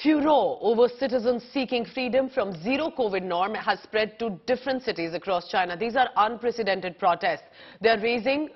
Furor over citizens seeking freedom from zero COVID norm has spread to different cities across China. These are unprecedented protests. They are raising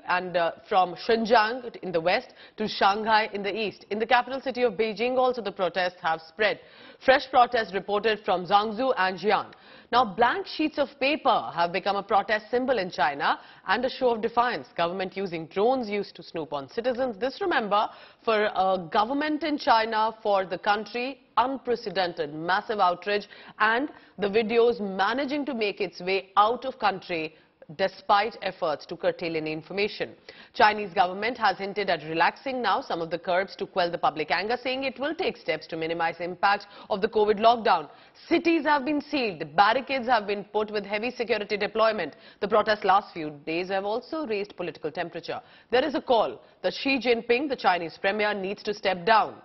from Xinjiang in the west to Shanghai in the east. In the capital city of Beijing also the protests have spread. Fresh protests reported from Zhangzhou and Xi'an. Now blank sheets of paper have become a protest symbol in China and a show of defiance. Government using drones used to snoop on citizens. This, remember, for a government in China, for the country, unprecedented, massive outrage, and the videos managing to make its way out of country despite efforts to curtail any information. Chinese government has hinted at relaxing now some of the curbs to quell the public anger, saying it will take steps to minimize the impact of the COVID lockdown. Cities have been sealed, barricades have been put with heavy security deployment. The protests last few days have also raised political temperature. There is a call that Xi Jinping, the Chinese premier, needs to step down.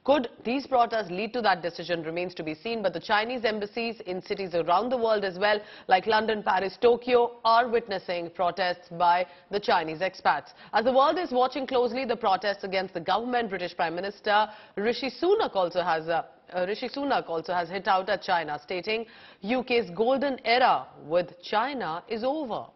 Could these protests lead to that decision remains to be seen, but the Chinese embassies in cities around the world as well, like London, Paris, Tokyo, are witnessing protests by the Chinese expats. As the world is watching closely the protests against the government, British Prime Minister Rishi Sunak also has hit out at China, stating UK's golden era with China is over.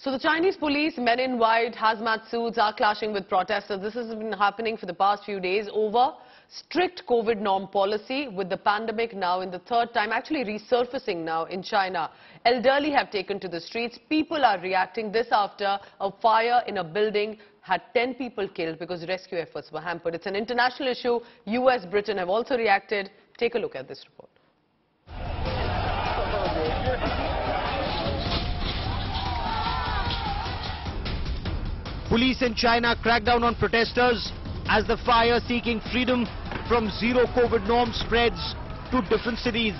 So the Chinese police, men in white, hazmat suits, are clashing with protesters. This has been happening for the past few days over strict COVID norm policy, with the pandemic now in the third time, actually resurfacing now in China. Elderly have taken to the streets. People are reacting. This after a fire in a building had 10 people killed because rescue efforts were hampered. It's an international issue. US, Britain have also reacted. Take a look at this report. Police in China crack down on protesters as the fire seeking freedom from zero COVID norm spreads to different cities.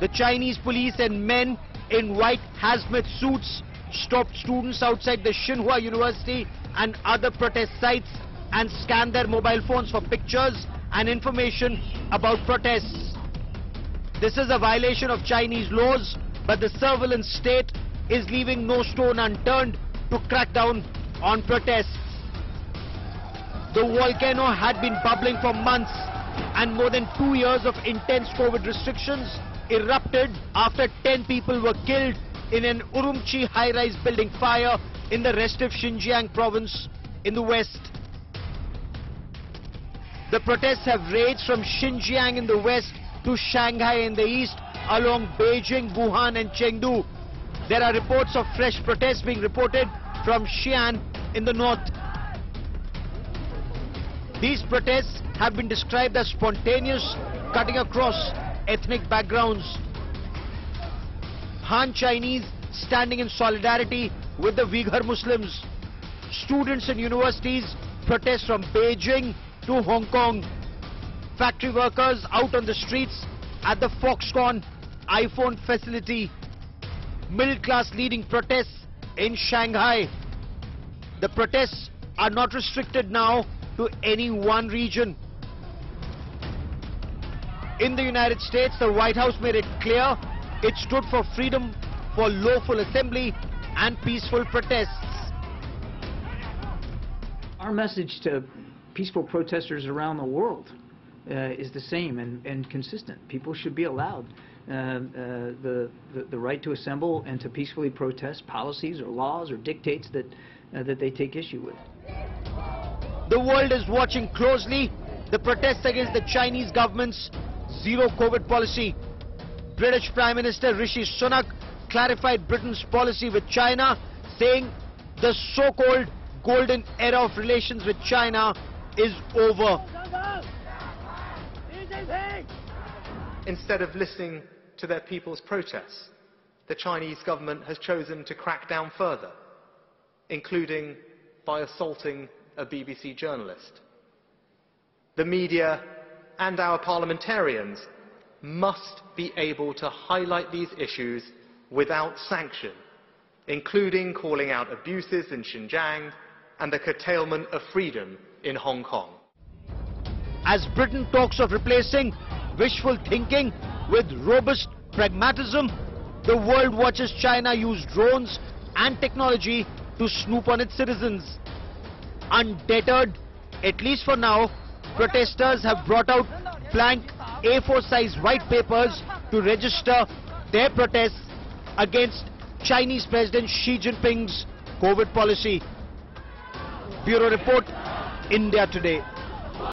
The Chinese police and men in white hazmat suits stopped students outside the Tsinghua University and other protest sites and scanned their mobile phones for pictures and information about protests. This is a violation of Chinese laws, but the surveillance state is leaving no stone unturned to crack down on protests. The volcano had been bubbling for months, and more than 2 years of intense COVID restrictions erupted after 10 people were killed in an Urumqi high-rise building fire in the rest of Xinjiang province in the west. The protests have raged from Xinjiang in the west to Shanghai in the east, along Beijing, Wuhan and Chengdu. There are reports of fresh protests being reported from Xi'an in the north. These protests have been described as spontaneous, cutting across ethnic backgrounds. Han Chinese standing in solidarity with the Uyghur Muslims. Students in universities protest from Beijing to Hong Kong. Factory workers out on the streets at the Foxconn iPhone facility. Middle class leading protests in Shanghai. The protests are not restricted now to any one region. In the United States, the White House made it clear it stood for freedom for lawful assembly and peaceful protests. Our message to peaceful protesters around the world is the same and consistent. People should be allowed the right to assemble and to peacefully protest policies or laws or dictates that they take issue with. The world is watching closely the protests against the Chinese government's zero COVID policy. British Prime Minister Rishi Sunak clarified Britain's policy with China, saying the so-called golden era of relations with China is over. Instead of listening to their people's protests, the Chinese government has chosen to crack down further, including by assaulting a BBC journalist. The media and our parliamentarians must be able to highlight these issues without sanction, including calling out abuses in Xinjiang and the curtailment of freedom in Hong Kong. As Britain talks of replacing wishful thinking with robust pragmatism, the world watches China use drones and technology to snoop on its citizens. undeterred, at least for now, protesters have brought out blank A4 size white papers to register their protests against Chinese President Xi Jinping's COVID policy. Bureau Report, India Today.